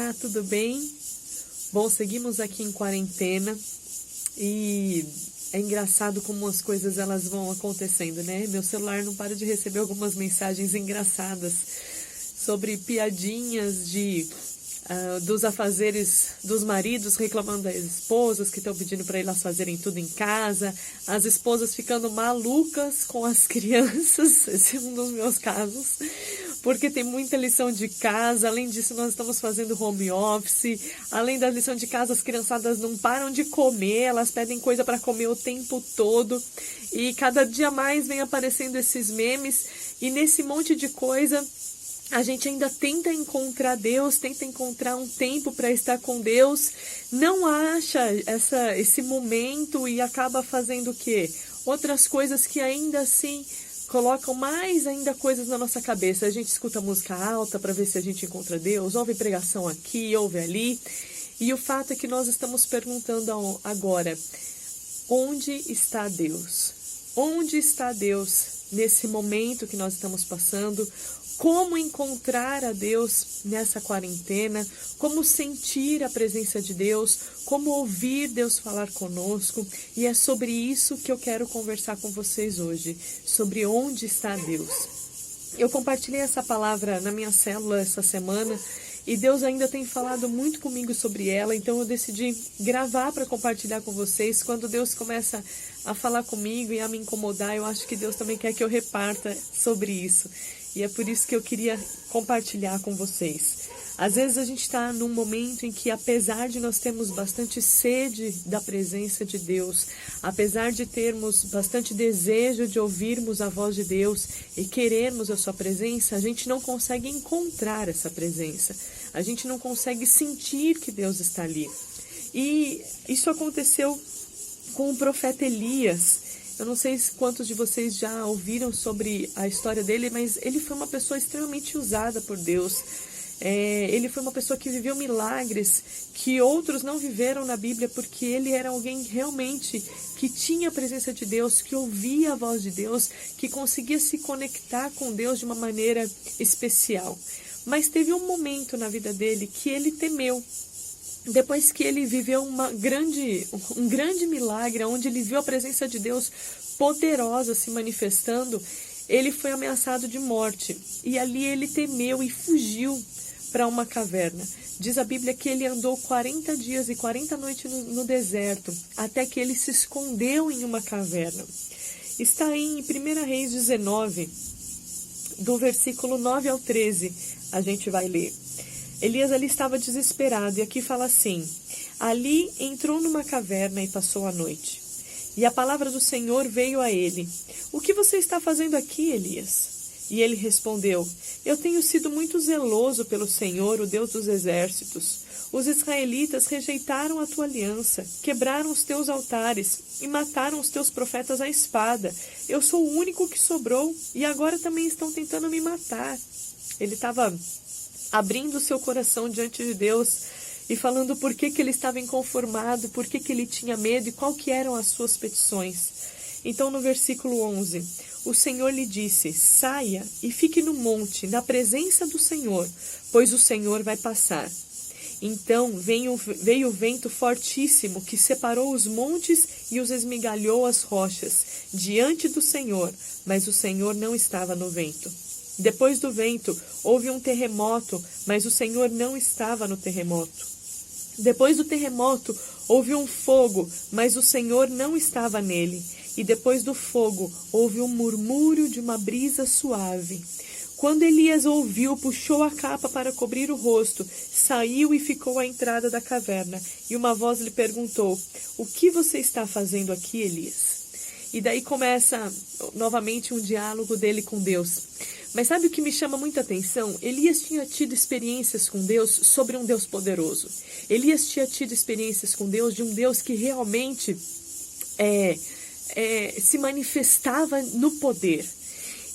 Olá, tudo bem? Bom, seguimos aqui em quarentena e é engraçado como as coisas elas vão acontecendo, né? Meu celular não para de receber algumas mensagens engraçadas sobre piadinhas dos afazeres dos maridos reclamando das esposas que estão pedindo para elas fazerem tudo em casa, as esposas ficando malucas com as crianças, esse é um dos meus casos, porque tem muita lição de casa. Além disso, nós estamos fazendo home office, além da lição de casa, as criançadas não param de comer, elas pedem coisa para comer o tempo todo, e cada dia mais vem aparecendo esses memes, e nesse monte de coisa, a gente ainda tenta encontrar Deus, tenta encontrar um tempo para estar com Deus, não acha esse momento e acaba fazendo o quê? Outras coisas que ainda assim colocam mais ainda coisas na nossa cabeça. A gente escuta música alta para ver se a gente encontra Deus, ouve pregação aqui, ouve ali. E o fato é que nós estamos perguntando agora, onde está Deus? Onde está Deus nesse momento que nós estamos passando? Como encontrar a Deus nessa quarentena, como sentir a presença de Deus, como ouvir Deus falar conosco. E é sobre isso que eu quero conversar com vocês hoje, sobre onde está Deus. Eu compartilhei essa palavra na minha célula essa semana e Deus ainda tem falado muito comigo sobre ela, então eu decidi gravar para compartilhar com vocês. Quando Deus começa a falar comigo e a me incomodar, eu acho que Deus também quer que eu reparta sobre isso. E é por isso que eu queria compartilhar com vocês. Às vezes a gente está num momento em que, apesar de nós termos bastante sede da presença de Deus, apesar de termos bastante desejo de ouvirmos a voz de Deus e querermos a sua presença, a gente não consegue encontrar essa presença. A gente não consegue sentir que Deus está ali. E isso aconteceu com o profeta Elias. Eu não sei quantos de vocês já ouviram sobre a história dele, mas ele foi uma pessoa extremamente usada por Deus. Ele foi uma pessoa que viveu milagres que outros não viveram na Bíblia, porque ele era alguém realmente que tinha a presença de Deus, que ouvia a voz de Deus, que conseguia se conectar com Deus de uma maneira especial. Mas teve um momento na vida dele que ele temeu. Depois que ele viveu um grande milagre, onde ele viu a presença de Deus poderosa se manifestando, ele foi ameaçado de morte. E ali ele temeu e fugiu para uma caverna. Diz a Bíblia que ele andou 40 dias e 40 noites no deserto, até que ele se escondeu em uma caverna. Está aí em 1 Reis 19, do versículo 9 ao 13, a gente vai ler. Elias ali estava desesperado, e aqui fala assim: ali entrou numa caverna e passou a noite. E a palavra do Senhor veio a ele: o que você está fazendo aqui, Elias? E ele respondeu: eu tenho sido muito zeloso pelo Senhor, o Deus dos exércitos. Os israelitas rejeitaram a tua aliança, quebraram os teus altares e mataram os teus profetas à espada. Eu sou o único que sobrou, e agora também estão tentando me matar. Ele estava abrindo o seu coração diante de Deus e falando por que ele estava inconformado, por que ele tinha medo e qual que eram as suas petições. Então no versículo 11, o Senhor lhe disse: saia e fique no monte, na presença do Senhor, pois o Senhor vai passar. Então veio o vento fortíssimo que separou os montes e os esmigalhou as rochas diante do Senhor, mas o Senhor não estava no vento. Depois do vento, houve um terremoto, mas o Senhor não estava no terremoto. Depois do terremoto, houve um fogo, mas o Senhor não estava nele. E depois do fogo, houve um murmúrio de uma brisa suave. Quando Elias ouviu, puxou a capa para cobrir o rosto, saiu e ficou à entrada da caverna. E uma voz lhe perguntou: o que você está fazendo aqui, Elias? E daí começa novamente um diálogo dele com Deus. Mas sabe o que me chama muita atenção? Elias tinha tido experiências com Deus sobre um Deus poderoso. Elias tinha tido experiências com Deus, de um Deus que realmente se manifestava no poder.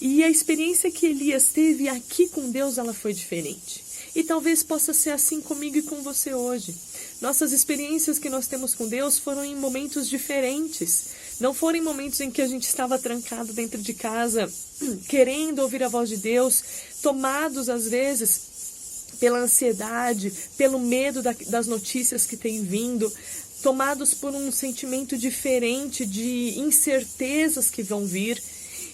E a experiência que Elias teve aqui com Deus, ela foi diferente. E talvez possa ser assim comigo e com você hoje. Nossas experiências que nós temos com Deus foram em momentos diferentes. Não foram em momentos em que a gente estava trancado dentro de casa, querendo ouvir a voz de Deus, tomados às vezes pela ansiedade, pelo medo das notícias que têm vindo, tomados por um sentimento diferente de incertezas que vão vir.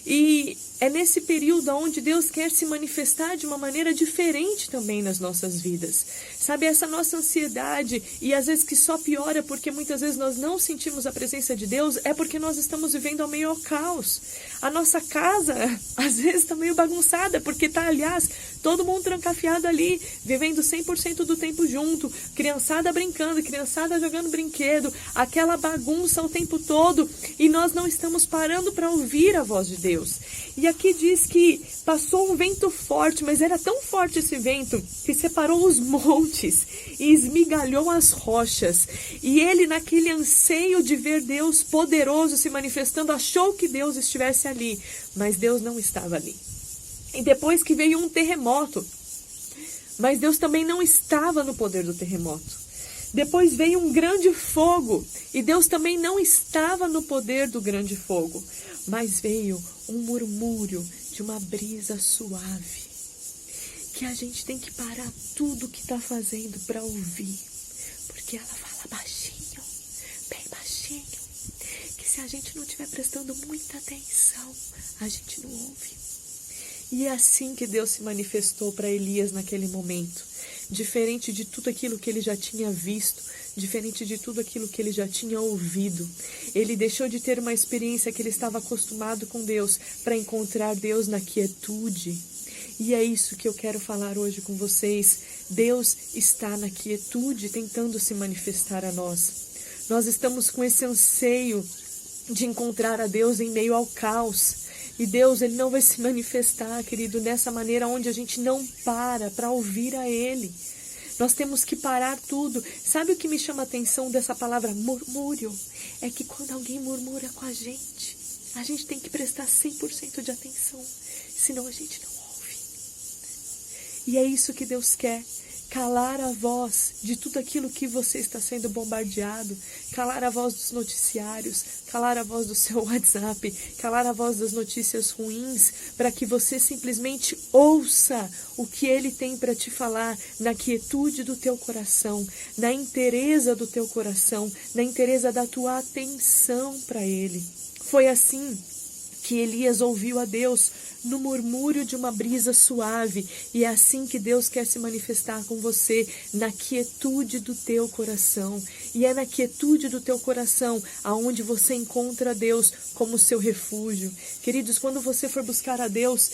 E é nesse período onde Deus quer se manifestar de uma maneira diferente também nas nossas vidas. Sabe, essa nossa ansiedade, e às vezes que só piora porque muitas vezes nós não sentimos a presença de Deus, é porque nós estamos vivendo ao meio ao caos. A nossa casa, às vezes, está meio bagunçada, porque está, aliás, todo mundo trancafiado ali, vivendo 100% do tempo junto, criançada brincando, criançada jogando brinquedo, aquela bagunça o tempo todo, e nós não estamos parando para ouvir a voz de Deus. E aqui diz que passou um vento forte, mas era tão forte esse vento que separou os montes e esmigalhou as rochas. E ele, naquele anseio de ver Deus poderoso se manifestando, achou que Deus estivesse ali, mas Deus não estava ali. E depois que veio um terremoto, mas Deus também não estava no poder do terremoto. Depois veio um grande fogo, e Deus também não estava no poder do grande fogo. Mas veio um murmúrio de uma brisa suave, que a gente tem que parar tudo que está fazendo para ouvir, porque ela fala baixinho, bem baixinho, que se a gente não estiver prestando muita atenção, a gente não ouve. E é assim que Deus se manifestou para Elias naquele momento, diferente de tudo aquilo que ele já tinha visto, diferente de tudo aquilo que ele já tinha ouvido. Ele deixou de ter uma experiência que ele estava acostumado com Deus para encontrar Deus na quietude. E é isso que eu quero falar hoje com vocês. Deus está na quietude tentando se manifestar a nós. Nós estamos com esse anseio de encontrar a Deus em meio ao caos. E Deus, Ele não vai se manifestar, querido, dessa maneira onde a gente não para ouvir a Ele. Nós temos que parar tudo. Sabe o que me chama a atenção dessa palavra murmúrio? É que quando alguém murmura com a gente tem que prestar 100% de atenção, senão a gente não ouve. E é isso que Deus quer. Calar a voz de tudo aquilo que você está sendo bombardeado, calar a voz dos noticiários, calar a voz do seu WhatsApp, calar a voz das notícias ruins, para que você simplesmente ouça o que Ele tem para te falar na quietude do teu coração, na inteireza do teu coração, na inteireza da tua atenção para Ele. Foi assim que Elias ouviu a Deus no murmúrio de uma brisa suave, e é assim que Deus quer se manifestar com você, na quietude do teu coração. E é na quietude do teu coração aonde você encontra Deus como seu refúgio. Queridos, quando você for buscar a Deus,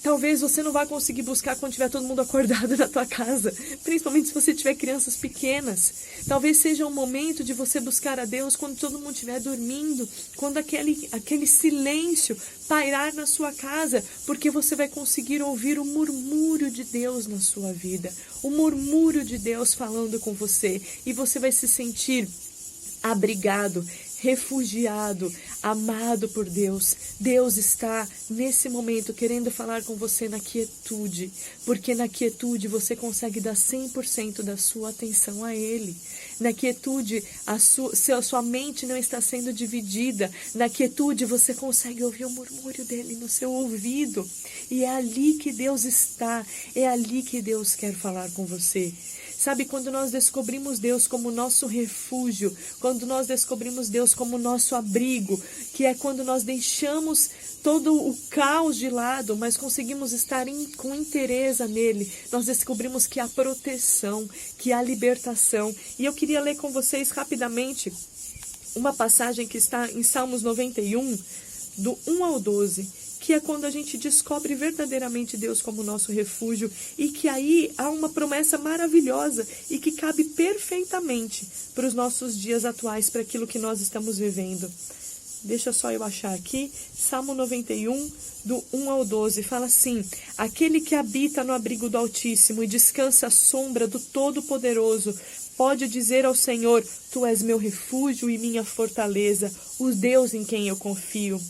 talvez você não vá conseguir buscar quando tiver todo mundo acordado na tua casa, principalmente se você tiver crianças pequenas. Talvez seja um momento de você buscar a Deus quando todo mundo estiver dormindo, quando aquele silêncio pairar na sua casa, porque você vai conseguir ouvir o murmúrio de Deus na sua vida, o murmúrio de Deus falando com você, e você vai se sentir abrigado, refugiado, amado por Deus. Deus está nesse momento querendo falar com você na quietude, porque na quietude você consegue dar 100% da sua atenção a Ele. Na quietude a sua mente não está sendo dividida. Na quietude você consegue ouvir o murmúrio dele no seu ouvido. E é ali que Deus está, é ali que Deus quer falar com você. Sabe, quando nós descobrimos Deus como nosso refúgio, quando nós descobrimos Deus como nosso abrigo, que é quando nós deixamos todo o caos de lado, mas conseguimos estar com inteireza nele, nós descobrimos que há proteção, que há libertação. E eu queria ler com vocês rapidamente uma passagem que está em Salmos 91, do 1 ao 12, que é quando a gente descobre verdadeiramente Deus como nosso refúgio, e que aí há uma promessa maravilhosa e que cabe perfeitamente para os nossos dias atuais, para aquilo que nós estamos vivendo. Deixa só eu achar aqui, Salmo 91, do 1 ao 12, fala assim: aquele que habita no abrigo do Altíssimo e descansa à sombra do Todo-Poderoso, pode dizer ao Senhor: Tu és meu refúgio e minha fortaleza, o Deus em quem eu confio.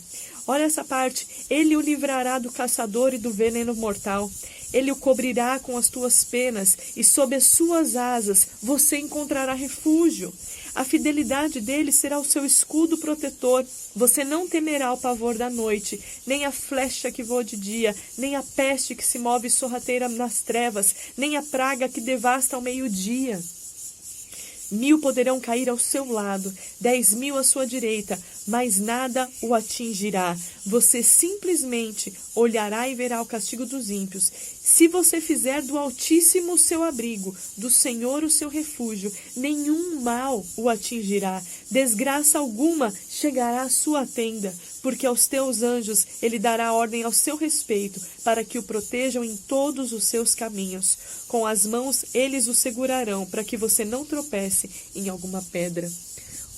Olha essa parte: Ele o livrará do caçador e do veneno mortal. Ele o cobrirá com as tuas penas, e sob as suas asas você encontrará refúgio. A fidelidade dele será o seu escudo protetor. Você não temerá o pavor da noite, nem a flecha que voa de dia, nem a peste que se move sorrateira nas trevas, nem a praga que devasta ao meio-dia. 1000 poderão cair ao seu lado, 10.000 à sua direita, mas nada o atingirá. Você simplesmente olhará e verá o castigo dos ímpios. Se você fizer do Altíssimo o seu abrigo, do Senhor o seu refúgio, nenhum mal o atingirá. Desgraça alguma chegará à sua tenda, porque aos teus anjos ele dará ordem ao seu respeito, para que o protejam em todos os seus caminhos. Com as mãos eles o segurarão, para que você não tropece em alguma pedra.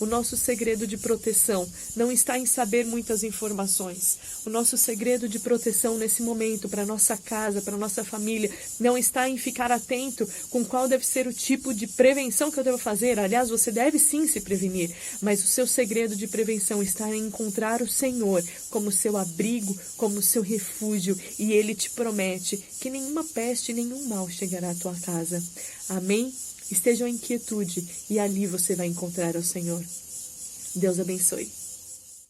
O nosso segredo de proteção não está em saber muitas informações. O nosso segredo de proteção nesse momento, para nossa casa, para nossa família, não está em ficar atento com qual deve ser o tipo de prevenção que eu devo fazer. Aliás, você deve sim se prevenir, mas o seu segredo de prevenção está em encontrar o Senhor como seu abrigo, como seu refúgio, e Ele te promete que nenhuma peste, nenhum mal chegará à tua casa. Amém? Estejam em quietude e ali você vai encontrar o Senhor. Deus abençoe.